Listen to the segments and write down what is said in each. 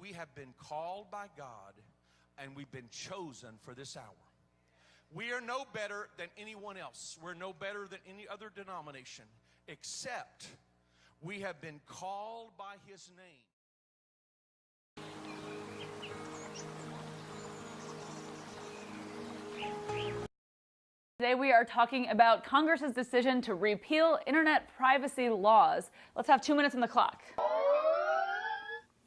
we have been called by God and we've been chosen for this hour. We are no better than anyone else. We're no better than any other denomination, except we have been called by His name. Today we are talking about Congress's decision to repeal internet privacy laws. Let's have 2 minutes on the clock.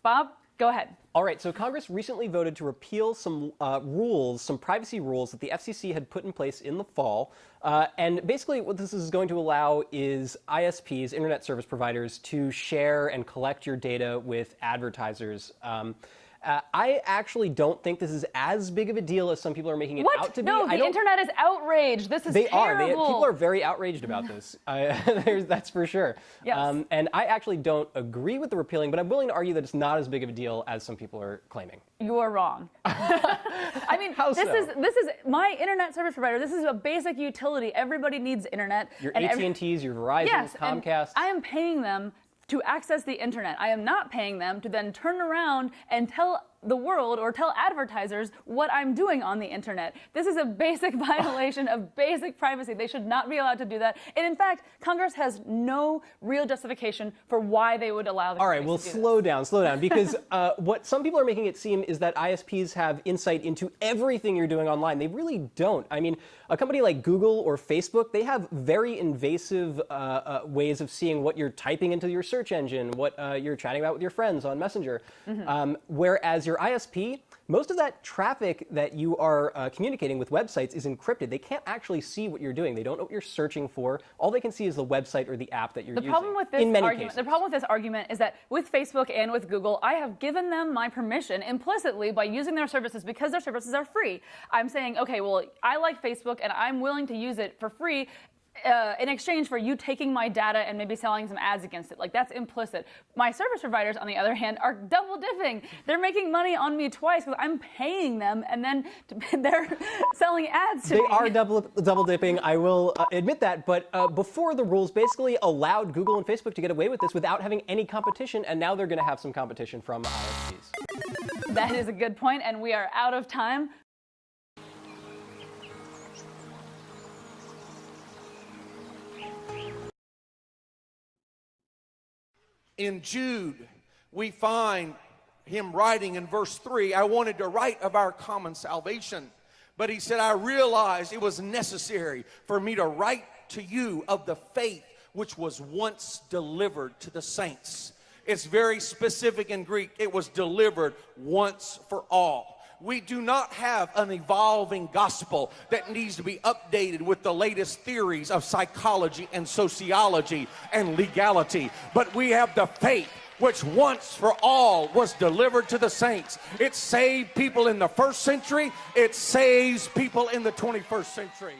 Bob, go ahead. All right, so Congress recently voted to repeal some rules, some privacy rules that the FCC had put in place in the fall. And basically what this is going to allow is ISPs, internet service providers, to share and collect your data with advertisers. I actually don't think this is as big of a deal as some people are making it out to be. No, the internet is outraged. This is terrible. People are very outraged about this. That's for sure. Yes. And I actually don't agree with the repealing, but I'm willing to argue that it's not as big of a deal as some people are claiming. You are wrong. I mean, this is my internet service provider. This is a basic utility. Everybody needs internet. Your AT&Ts, your Verizon, yes, Comcast. I am paying them to access the internet. I am not paying them to then turn around and tell the world or tell advertisers what I'm doing on the internet. This is a basic violation of basic privacy. They should not be allowed to do that. And in fact, Congress has no real justification for why they would allow the All right, well, slow down, because what some people are making it seem is that ISPs have insight into everything you're doing online. They really don't. I mean, a company like Google or Facebook, they have very invasive ways of seeing what you're typing into your search engine, what you're chatting about with your friends on Messenger, whereas your ISP, most of that traffic that you are communicating with websites is encrypted. They can't actually see what you're doing. They don't know what you're searching for. All they can see is the website or the app that you're using. The problem with this argument is that with Facebook and with Google, I have given them my permission implicitly by using their services because their services are free. I'm saying, okay, well, I like Facebook and I'm willing to use it for free in exchange for you taking my data and maybe selling some ads against it. Like, that's implicit. My service providers, on the other hand, are double dipping. They're making money on me twice because I'm paying them and then they're selling ads to me. They are double dipping, I will admit that, but before the rules basically allowed Google and Facebook to get away with this without having any competition, and now they're going to have some competition from ISPs. That is a good point, and we are out of time. In Jude, we find him writing in verse 3, I wanted to write of our common salvation, but he said, I realized it was necessary for me to write to you of the faith which was once delivered to the saints. It's very specific in Greek. It was delivered once for all. We do not have an evolving gospel that needs to be updated with the latest theories of psychology and sociology and legality. But we have the faith which once for all was delivered to the saints. It saved people in the first century. It saves people in the 21st century.